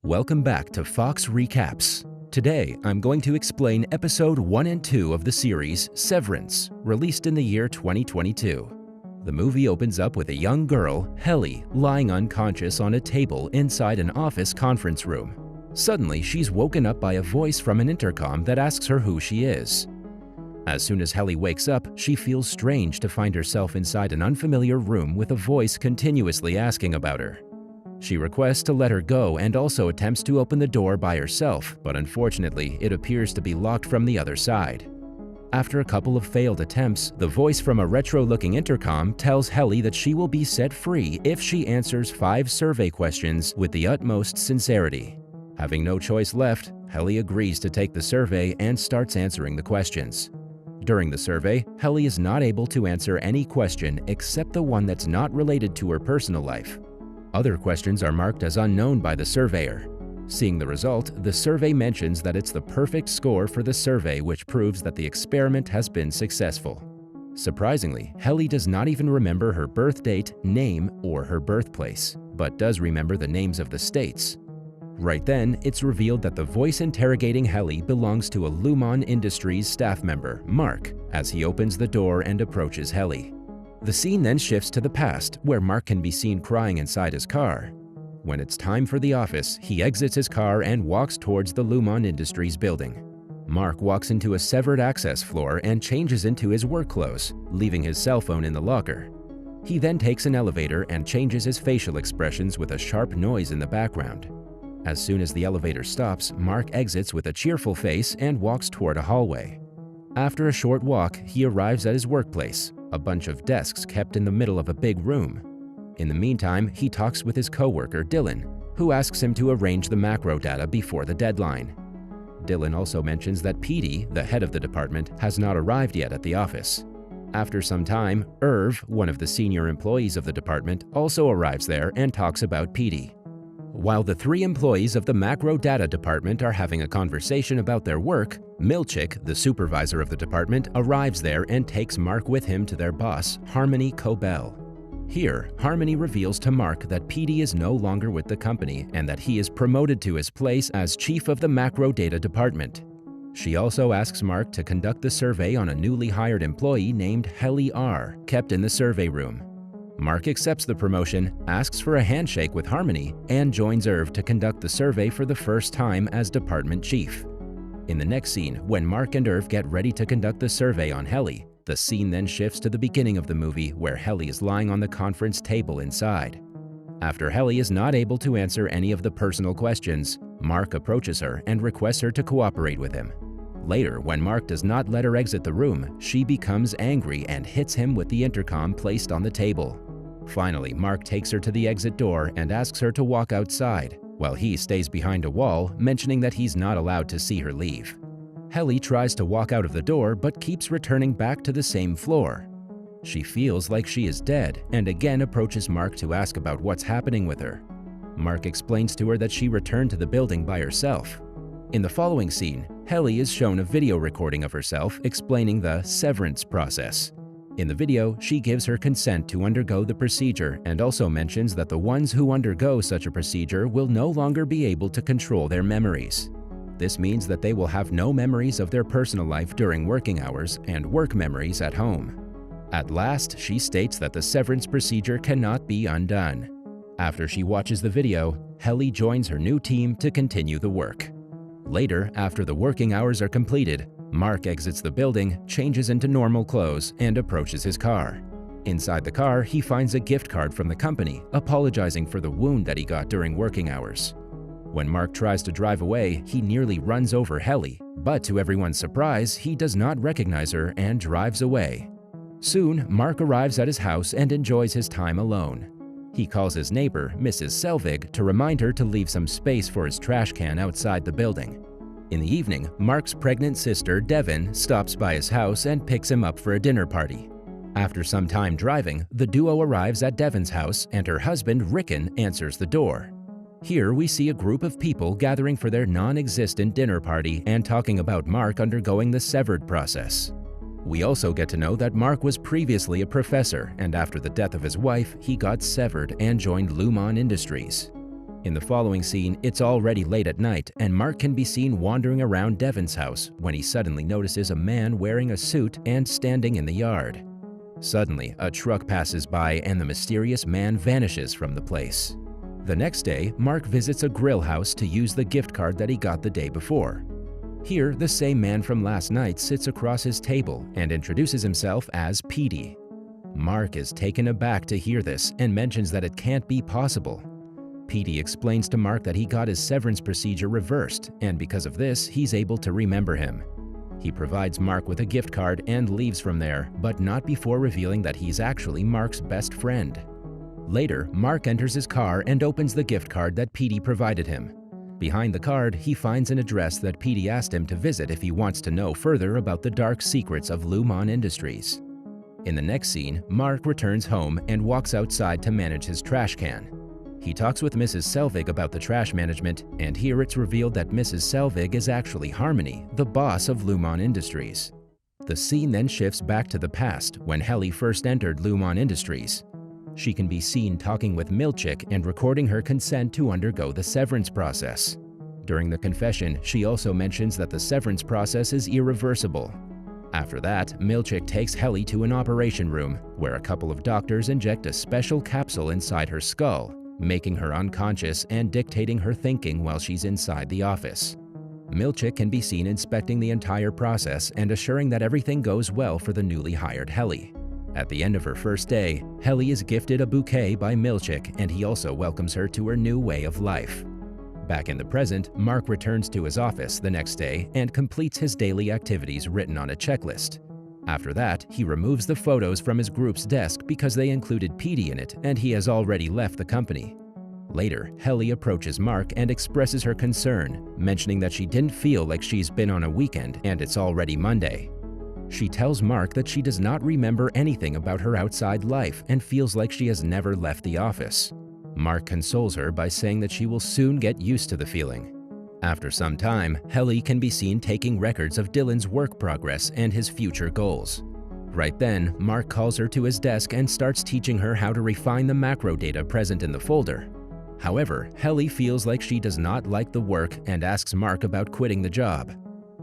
Welcome back to Fox Recaps. Today, I'm going to explain episode 1 and 2 of the series Severance, released in the year 2022. The movie opens up with a young girl, Helly, lying unconscious on a table inside an office conference room. Suddenly, she's woken up by a voice from an intercom that asks her who she is. As soon as Helly wakes up, she feels strange to find herself inside an unfamiliar room with a voice continuously asking about her. She requests to let her go and also attempts to open the door by herself, but unfortunately, it appears to be locked from the other side. After a couple of failed attempts, the voice from a retro-looking intercom tells Helly that she will be set free if she answers 5 survey questions with the utmost sincerity. Having no choice left, Helly agrees to take the survey and starts answering the questions. During the survey, Helly is not able to answer any question except the one that's not related to her personal life. Other questions are marked as unknown by the surveyor. Seeing the result, the survey mentions that it's the perfect score for the survey, which proves that the experiment has been successful. Surprisingly, Helly does not even remember her birth date, name, or her birthplace, but does remember the names of the states. Right then, it's revealed that the voice interrogating Helly belongs to a Lumon Industries staff member, Mark, as he opens the door and approaches Helly. The scene then shifts to the past, where Mark can be seen crying inside his car. When it's time for the office, he exits his car and walks towards the Lumon Industries building. Mark walks into a severed access floor and changes into his work clothes, leaving his cell phone in the locker. He then takes an elevator and changes his facial expressions with a sharp noise in the background. As soon as the elevator stops, Mark exits with a cheerful face and walks toward a hallway. After a short walk, he arrives at his workplace, a bunch of desks kept in the middle of a big room. In the meantime, he talks with his coworker, Dylan, who asks him to arrange the macro data before the deadline. Dylan also mentions that Petey, the head of the department, has not arrived yet at the office. After some time, Irv, one of the senior employees of the department, also arrives there and talks about Petey. While the 3 employees of the macro data department are having a conversation about their work, Milchick, the supervisor of the department, arrives there and takes Mark with him to their boss, Harmony Cobell. Here, Harmony reveals to Mark that Petey is no longer with the company and that he is promoted to his place as chief of the macro data department. She also asks Mark to conduct the survey on a newly hired employee named Helly R, kept in the survey room. Mark accepts the promotion, asks for a handshake with Harmony, and joins Irv to conduct the survey for the first time as department chief. In the next scene, when Mark and Irv get ready to conduct the survey on Helly, the scene then shifts to the beginning of the movie where Helly is lying on the conference table inside. After Helly is not able to answer any of the personal questions, Mark approaches her and requests her to cooperate with him. Later, when Mark does not let her exit the room, she becomes angry and hits him with the intercom placed on the table. Finally, Mark takes her to the exit door and asks her to walk outside, while he stays behind a wall, mentioning that he's not allowed to see her leave. Helly tries to walk out of the door but keeps returning back to the same floor. She feels like she is dead and again approaches Mark to ask about what's happening with her. Mark explains to her that she returned to the building by herself. In the following scene, Helly is shown a video recording of herself explaining the severance process. In the video, she gives her consent to undergo the procedure and also mentions that the ones who undergo such a procedure will no longer be able to control their memories. This means that they will have no memories of their personal life during working hours and work memories at home. At last, she states that the severance procedure cannot be undone. After she watches the video, Helly joins her new team to continue the work. Later, after the working hours are completed, Mark exits the building, changes into normal clothes, and approaches his car. Inside the car, he finds a gift card from the company, apologizing for the wound that he got during working hours. When Mark tries to drive away, he nearly runs over Helly, but to everyone's surprise, he does not recognize her and drives away. Soon, Mark arrives at his house and enjoys his time alone. He calls his neighbor, Mrs. Selvig, to remind her to leave some space for his trash can outside the building. In the evening, Mark's pregnant sister, Devin, stops by his house and picks him up for a dinner party. After some time driving, the duo arrives at Devin's house and her husband, Rickon, answers the door. Here we see a group of people gathering for their non-existent dinner party and talking about Mark undergoing the severed process. We also get to know that Mark was previously a professor, and after the death of his wife, he got severed and joined Lumon Industries. In the following scene, it's already late at night, and Mark can be seen wandering around Devin's house when he suddenly notices a man wearing a suit and standing in the yard. Suddenly, a truck passes by and the mysterious man vanishes from the place. The next day, Mark visits a grill house to use the gift card that he got the day before. Here, the same man from last night sits across his table and introduces himself as Petey. Mark is taken aback to hear this and mentions that it can't be possible. Petey explains to Mark that he got his severance procedure reversed, and because of this, he's able to remember him. He provides Mark with a gift card and leaves from there, but not before revealing that he's actually Mark's best friend. Later, Mark enters his car and opens the gift card that Petey provided him. Behind the card, he finds an address that Petey asked him to visit if he wants to know further about the dark secrets of Lumon Industries. In the next scene, Mark returns home and walks outside to manage his trash can. He talks with Mrs. Selvig about the trash management, and here it's revealed that Mrs. Selvig is actually Harmony, the boss of Lumon Industries. The scene then shifts back to the past when Helly first entered Lumon Industries. She can be seen talking with Milchick and recording her consent to undergo the severance process. During the confession, she also mentions that the severance process is irreversible. After that, Milchick takes Helly to an operation room, where a couple of doctors inject a special capsule inside her skull, making her unconscious and dictating her thinking while she's inside the office. Milchick can be seen inspecting the entire process and assuring that everything goes well for the newly hired Helly. At the end of her first day, Helly is gifted a bouquet by Milchick, and he also welcomes her to her new way of life. Back in the present, Mark returns to his office the next day and completes his daily activities written on a checklist. After that, he removes the photos from his group's desk because they included Petey in it and he has already left the company. Later, Helly approaches Mark and expresses her concern, mentioning that she didn't feel like she's been on a weekend and it's already Monday. She tells Mark that she does not remember anything about her outside life and feels like she has never left the office. Mark consoles her by saying that she will soon get used to the feeling. After some time, Helly can be seen taking records of Dylan's work progress and his future goals. Right then, Mark calls her to his desk and starts teaching her how to refine the macro data present in the folder. However, Helly feels like she does not like the work and asks Mark about quitting the job.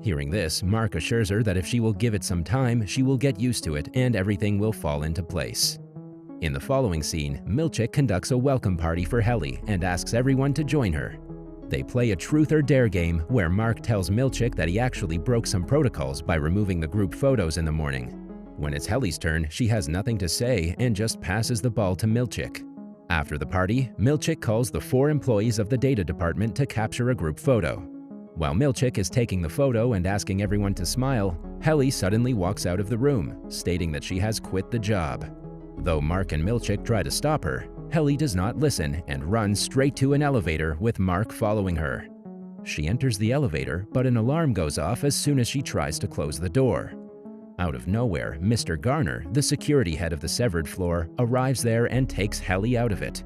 Hearing this, Mark assures her that if she will give it some time, she will get used to it and everything will fall into place. In the following scene, Milchick conducts a welcome party for Helly and asks everyone to join her. They play a truth or dare game where Mark tells Milchick that he actually broke some protocols by removing the group photos in the morning. When it's Helly's turn, she has nothing to say and just passes the ball to Milchick. After the party, Milchick calls the 4 employees of the data department to capture a group photo. While Milchick is taking the photo and asking everyone to smile, Helly suddenly walks out of the room, stating that she has quit the job. Though Mark and Milchick try to stop her, Helly does not listen and runs straight to an elevator with Mark following her. She enters the elevator, but an alarm goes off as soon as she tries to close the door. Out of nowhere, Mr. Garner, the security head of the severed floor, arrives there and takes Helly out of it.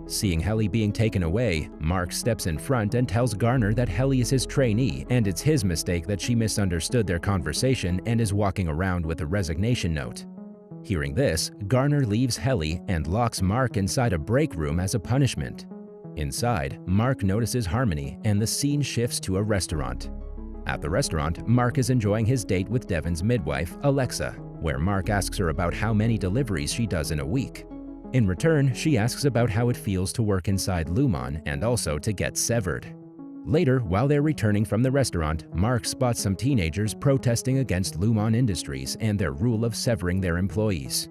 Seeing Helly being taken away, Mark steps in front and tells Garner that Helly is his trainee and it's his mistake that she misunderstood their conversation and is walking around with a resignation note. Hearing this, Garner leaves Helly and locks Mark inside a break room as a punishment. Inside, Mark notices Harmony and the scene shifts to a restaurant. At the restaurant, Mark is enjoying his date with Devin's midwife, Alexa, where Mark asks her about how many deliveries she does in a week. In return, she asks about how it feels to work inside Lumon and also to get severed. Later, while they're returning from the restaurant, Mark spots some teenagers protesting against Lumon Industries and their rule of severing their employees.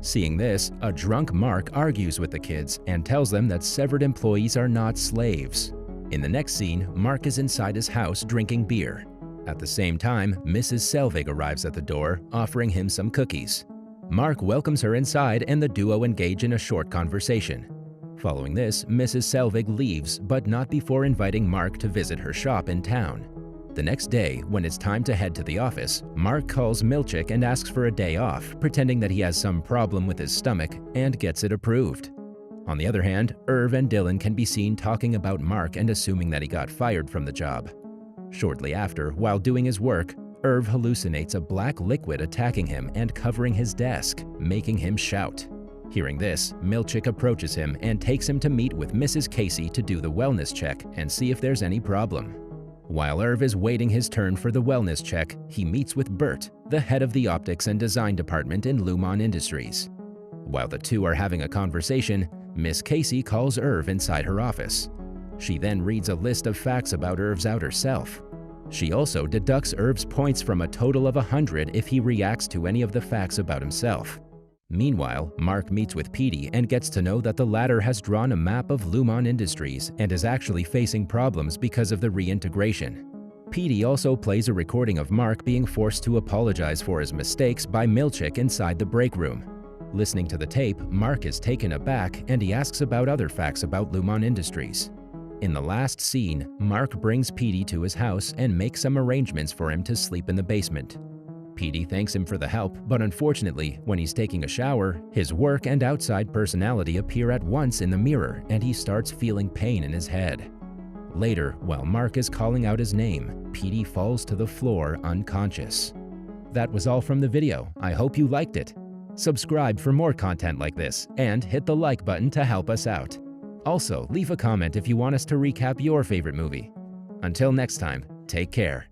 Seeing this, a drunk Mark argues with the kids and tells them that severed employees are not slaves. In the next scene, Mark is inside his house drinking beer. At the same time, Mrs. Selvig arrives at the door, offering him some cookies. Mark welcomes her inside and the duo engage in a short conversation. Following this, Mrs. Selvig leaves, but not before inviting Mark to visit her shop in town. The next day, when it's time to head to the office, Mark calls Milchick and asks for a day off, pretending that he has some problem with his stomach, and gets it approved. On the other hand, Irv and Dylan can be seen talking about Mark and assuming that he got fired from the job. Shortly after, while doing his work, Irv hallucinates a black liquid attacking him and covering his desk, making him shout. Hearing this, Milchick approaches him and takes him to meet with Mrs. Casey to do the wellness check and see if there's any problem. While Irv is waiting his turn for the wellness check, he meets with Bert, the head of the optics and design department in Lumon Industries. While the two are having a conversation, Miss Casey calls Irv inside her office. She then reads a list of facts about Irv's outer self. She also deducts Irv's points from a total of 100 if he reacts to any of the facts about himself. Meanwhile, Mark meets with Petey and gets to know that the latter has drawn a map of Lumon Industries and is actually facing problems because of the reintegration. Petey also plays a recording of Mark being forced to apologize for his mistakes by Milchick inside the break room. Listening to the tape, Mark is taken aback and he asks about other facts about Lumon Industries. In the last scene, Mark brings Petey to his house and makes some arrangements for him to sleep in the basement. Petey thanks him for the help, but unfortunately, when he's taking a shower, his work and outside personality appear at once in the mirror and he starts feeling pain in his head. Later, while Mark is calling out his name, Petey falls to the floor unconscious. That was all from the video. I hope you liked it. Subscribe for more content like this and hit the like button to help us out. Also, leave a comment if you want us to recap your favorite movie. Until next time, take care.